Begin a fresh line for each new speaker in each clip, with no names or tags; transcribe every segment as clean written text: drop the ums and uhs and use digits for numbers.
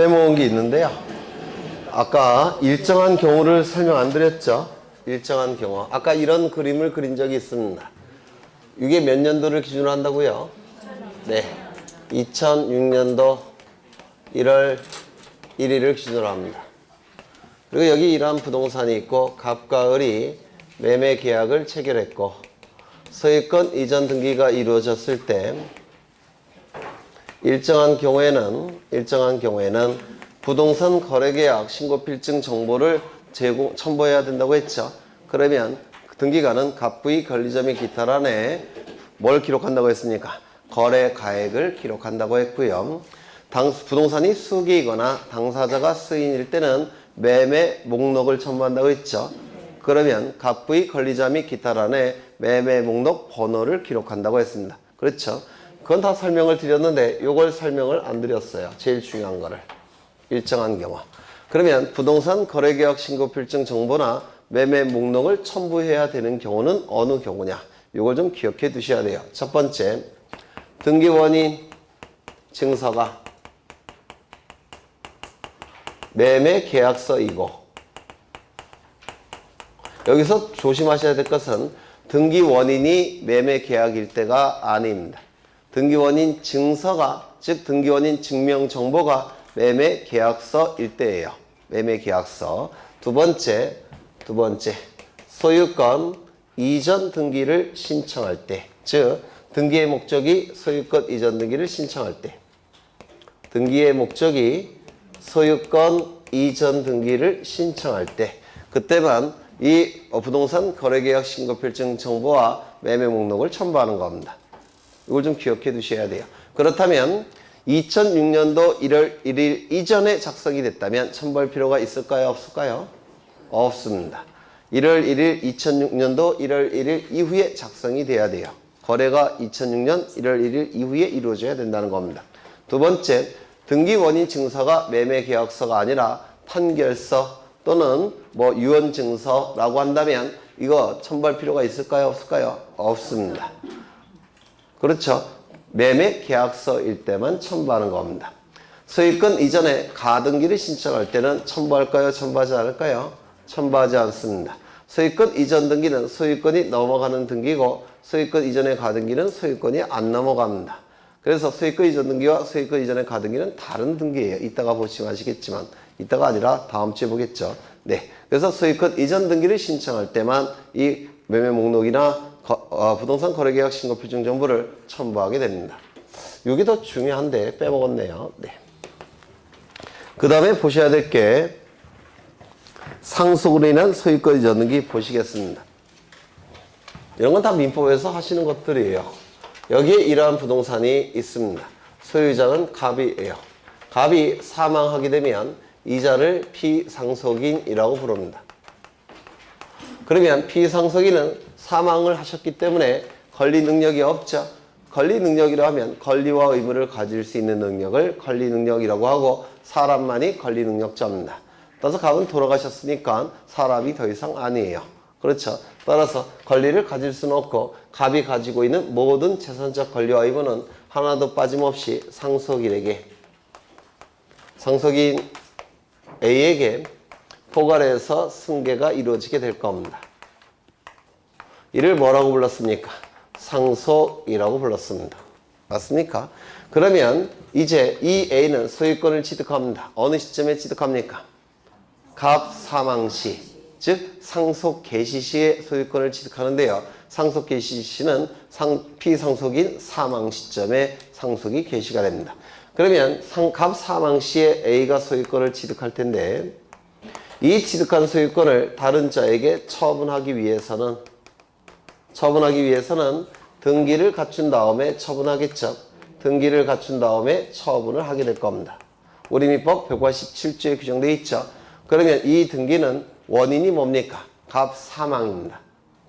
빼먹은 게 있는데요. 아까 일정한 경우를 설명 안 드렸죠? 일정한 경우. 아까 이런 그림을 그린 적이 있습니다. 이게 몇 년도를 기준으로 한다고요? 네. 2006년도 1월 1일을 기준으로 합니다. 그리고 여기 이러한 부동산이 있고 갑과 을이 매매 계약을 체결했고 소유권 이전 등기가 이루어졌을 때 일정한 경우에는 부동산 거래계약 신고필증 정보를 첨부해야 된다고 했죠. 그러면 등기관은 갑부의 권리점이 기타란에 뭘 기록한다고 했습니까? 거래 가액을 기록한다고 했고요. 부동산이 수기이거나 당사자가 수인일 때는 매매 목록을 첨부한다고 했죠. 그러면 갑부의 권리자 및 기타란에 매매 목록 번호를 기록한다고 했습니다. 그렇죠? 그건 다 설명을 드렸는데 이걸 설명을 안 드렸어요. 제일 중요한 거를. 일정한 경우. 그러면 부동산 거래계약 신고필증 정보나 매매 목록을 첨부해야 되는 경우는 어느 경우냐? 이걸 좀 기억해 두셔야 돼요. 첫 번째, 등기원인 증서가 매매 계약서이고 여기서 조심하셔야 될 것은 등기원인이 매매 계약일 때가 아닙니다. 등기원인 증서가, 즉 등기원인 증명정보가 매매 계약서일 때예요. 매매 계약서. 두 번째, 소유권 이전 등기를 신청할 때, 즉 등기의 목적이 소유권 이전 등기를 신청할 때, 등기의 목적이 소유권 이전 등기를 신청할 때, 그때만 이 부동산 거래계약 신고필증 정보와 매매 목록을 첨부하는 겁니다. 이걸 좀 기억해 두셔야 돼요. 그렇다면 2006년도 1월 1일 이전에 작성이 됐다면 첨부할 필요가 있을까요? 없을까요? 없습니다. 1월 1일 2006년도 1월 1일 이후에 작성이 돼야 돼요. 거래가 2006년 1월 1일 이후에 이루어져야 된다는 겁니다. 두 번째, 등기원인 증서가 매매 계약서가 아니라 판결서 또는 유언증서라고 한다면 이거 첨부할 필요가 있을까요? 없을까요? 없습니다. 그렇죠. 매매 계약서일 때만 첨부하는 겁니다. 소유권 이전에 가등기를 신청할 때는 첨부할까요? 첨부하지 않을까요? 첨부하지 않습니다. 소유권 이전 등기는 소유권이 넘어가는 등기고 소유권 이전의 가등기는 소유권이 안 넘어갑니다. 그래서 소유권 이전 등기와 소유권 이전의 가등기는 다른 등기예요. 이따가 보시면 아시겠지만, 이따가 아니라 다음 주에 보겠죠. 네. 그래서 소유권 이전 등기를 신청할 때만 이 매매 목록이나 부동산 거래계약 신고필증 정보를 첨부하게 됩니다. 이게 더 중요한데 빼먹었네요. 네. 그 다음에 보셔야 될 게 상속으로 인한 소유권 이전 등기 보시겠습니다. 이런 건 다 민법에서 하시는 것들이에요. 여기에 이러한 부동산이 있습니다. 소유자는 갑이에요. 갑이 사망하게 되면 이자를 피상속인이라고 부릅니다. 그러면 피상속인은 사망을 하셨기 때문에 권리 능력이 없죠. 권리 능력이라 하면 권리와 의무를 가질 수 있는 능력을 권리 능력이라고 하고 사람만이 권리 능력자입니다. 따라서 갑은 돌아가셨으니까 사람이 더 이상 아니에요. 그렇죠. 따라서 권리를 가질 수는 없고 갑이 가지고 있는 모든 재산적 권리와 의무는 하나도 빠짐없이 상속인에게, 상속인 A에게 포괄해서 승계가 이루어지게 될 겁니다. 이를 뭐라고 불렀습니까? 상속이라고 불렀습니다. 맞습니까? 그러면 이제 이 A는 소유권을 취득합니다. 어느 시점에 취득합니까? 갑 사망 시, 즉 상속 개시 시에 소유권을 취득하는데요. 상속 개시 시는 피상속인 사망 시점에 상속이 개시가 됩니다. 그러면 갑 사망 시에 A가 소유권을 취득할 텐데 이 취득한 소유권을 다른 자에게 처분하기 위해서는 등기를 갖춘 다음에 처분하겠죠. 등기를 갖춘 다음에 처분을 하게 될 겁니다. 우리 민법 187조에 규정되어 있죠. 그러면 이 등기는 원인이 뭡니까? 갑 사망입니다.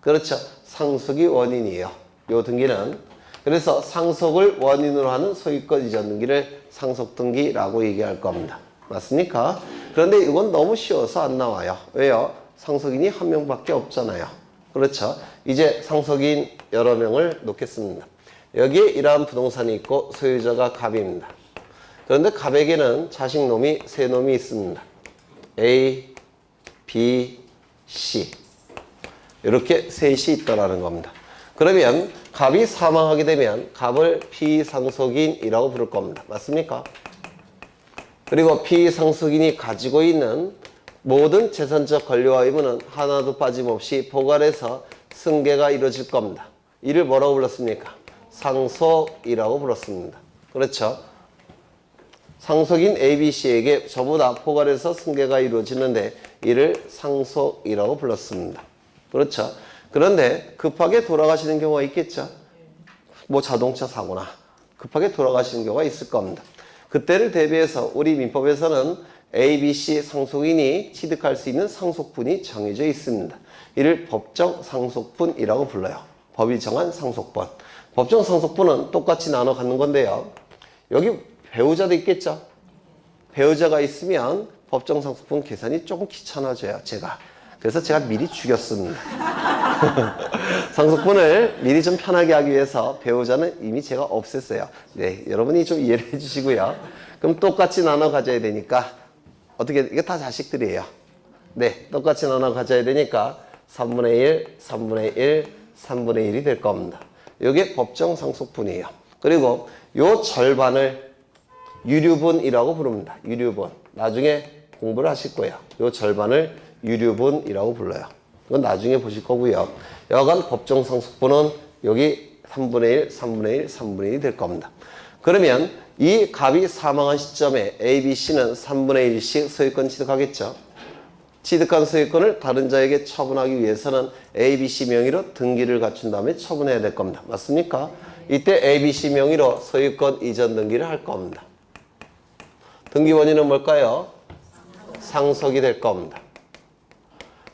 그렇죠. 상속이 원인이에요. 이 등기는. 그래서 상속을 원인으로 하는 소유권 이전 등기를 상속등기라고 얘기할 겁니다. 맞습니까? 그런데 이건 너무 쉬워서 안 나와요. 왜요? 상속인이 한 명밖에 없잖아요. 그렇죠. 이제 상속인 여러 명을 놓겠습니다. 여기에 이러한 부동산이 있고 소유자가 갑입니다. 그런데 갑에게는 자식놈이 세 놈이 있습니다. A, B, C. 이렇게 셋이 있다라는 겁니다. 그러면 갑이 사망하게 되면 갑을 피상속인이라고 부를 겁니다. 맞습니까? 그리고 피상속인이 가지고 있는 모든 재산적 권리와 의무는 하나도 빠짐없이 포괄해서 승계가 이루어질 겁니다. 이를 뭐라고 불렀습니까? 상속이라고 불렀습니다. 그렇죠? 상속인 A, B, C에게 전부 다 포괄해서 승계가 이루어지는데 이를 상속이라고 불렀습니다. 그렇죠? 그런데 급하게 돌아가시는 경우가 있겠죠? 뭐 자동차 사고나 급하게 돌아가시는 경우가 있을 겁니다. 그때를 대비해서 우리 민법에서는 A, B, C 상속인이 취득할 수 있는 상속분이 정해져 있습니다. 이를 법정 상속분이라고 불러요. 법이 정한 상속분. 법정 상속분은 똑같이 나눠 갖는 건데요. 여기 배우자도 있겠죠? 배우자가 있으면 법정 상속분 계산이 조금 귀찮아져요, 제가. 그래서 제가 미리 죽였습니다. 상속분을 미리 좀 편하게 하기 위해서 배우자는 이미 제가 없앴어요. 네, 여러분이 좀 이해를 해주시고요. 그럼 똑같이 나눠 가져야 되니까 어떻게, 이게 다 자식들이에요. 네, 똑같이 나눠 가져야 되니까 3분의 1, 3분의 1, 3분의 1이 될 겁니다. 이게 법정 상속분이에요. 그리고 요 절반을 유류분이라고 부릅니다. 유류분. 나중에 공부를 하실 거예요. 요 절반을 유류분이라고 불러요. 이건 나중에 보실 거고요. 여하간 법정 상속분은 여기 3분의 1, 3분의 1, 3분의 1이 될 겁니다. 그러면 이 갑이 사망한 시점에 A, B, C는 3분의 1씩 소유권 취득하겠죠. 취득한 소유권을 다른 자에게 처분하기 위해서는 A, B, C 명의로 등기를 갖춘 다음에 처분해야 될 겁니다. 맞습니까? 이때 A, B, C 명의로 소유권 이전 등기를 할 겁니다. 등기 원인은 뭘까요? 상속이 될 겁니다.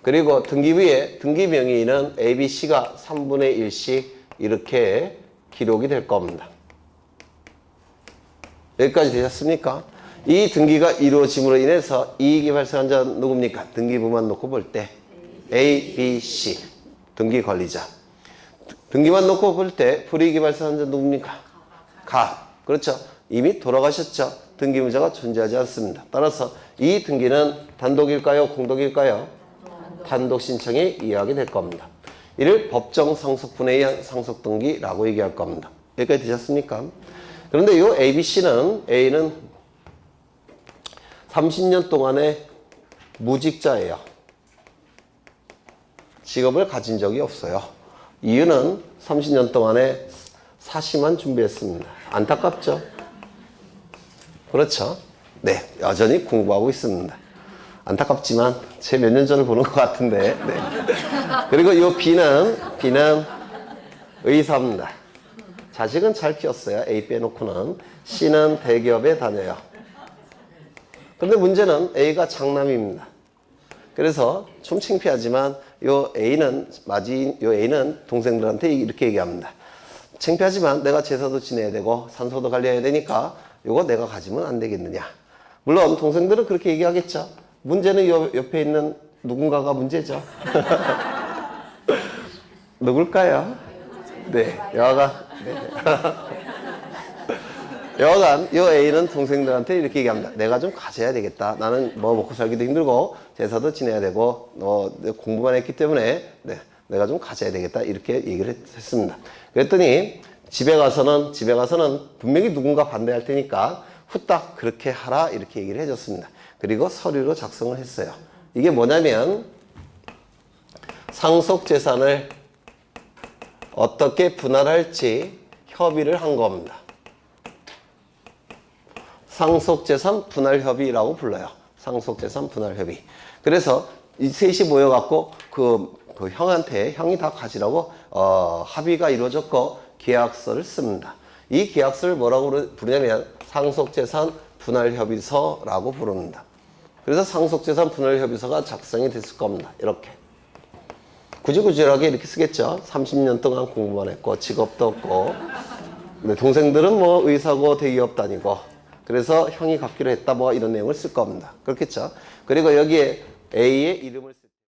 그리고 등기부에 등기 명의는 A, B, C가 3분의 1씩 이렇게 기록이 될 겁니다. 여기까지 되셨습니까? 이 등기가 이루어짐으로 인해서 이익이 발생한 자는 누굽니까? 등기부만 놓고 볼 때 A, B, C 등기 관리자. 등기만 놓고 볼 때 불이익이 발생한 자는 누굽니까? 갑. 그렇죠? 이미 돌아가셨죠? 등기무자가 존재하지 않습니다. 따라서 이 등기는 단독일까요? 공동일까요? 단독 신청에 의하게 될 겁니다. 이를 법정 상속분에 의한 상속등기라고 얘기할 겁니다. 여기까지 되셨습니까? 그런데 이 ABC는 A는 30년 동안의 무직자예요. 직업을 가진 적이 없어요. 이유는 30년 동안에 사시만 준비했습니다. 안타깝죠? 그렇죠? 네, 여전히 공부하고 있습니다. 안타깝지만 제 몇 년 전을 보는 것 같은데. 네. 그리고 이 B는 의사입니다. 자식은 잘 키웠어요. A 빼놓고는. C는 대기업에 다녀요. 근데 문제는 A가 장남입니다. 그래서 좀 창피하지만 요 A는 동생들한테 이렇게 얘기합니다. 창피하지만 내가 제사도 지내야 되고 산소도 관리해야 되니까 요거 내가 가지면 안 되겠느냐. 물론 동생들은 그렇게 얘기하겠죠. 문제는 요 옆에 있는 누군가가 문제죠. 누굴까요? 네, 여하간 요 A는 동생들한테 이렇게 얘기합니다. 내가 좀 가져야 되겠다. 나는 뭐 먹고 살기도 힘들고 제사도 지내야 되고 공부만 했기 때문에 내가 좀 가져야 되겠다. 이렇게 얘기를 했습니다. 그랬더니 집에 가서는 분명히 누군가 반대할 테니까 후딱 그렇게 하라 이렇게 얘기를 해줬습니다. 그리고 서류로 작성을 했어요. 이게 뭐냐면 상속재산을 어떻게 분할할지 협의를 한 겁니다. 상속재산 분할협의라고 불러요. 상속재산 분할협의. 그래서 이 셋이 모여갖고 그 형이 다 가지라고 합의가 이루어졌고 계약서를 씁니다. 이 계약서를 뭐라고 부르냐면 상속재산 분할협의서라고 부릅니다. 그래서 상속재산 분할협의서가 작성이 됐을 겁니다. 이렇게. 구질구질하게 이렇게 쓰겠죠. 30년 동안 공부만 했고 직업도 없고 동생들은 뭐 의사고 대기업 다니고 그래서 형이 갖기로 했다 뭐 이런 내용을 쓸 겁니다. 그렇겠죠. 그리고 여기에 A의 이름을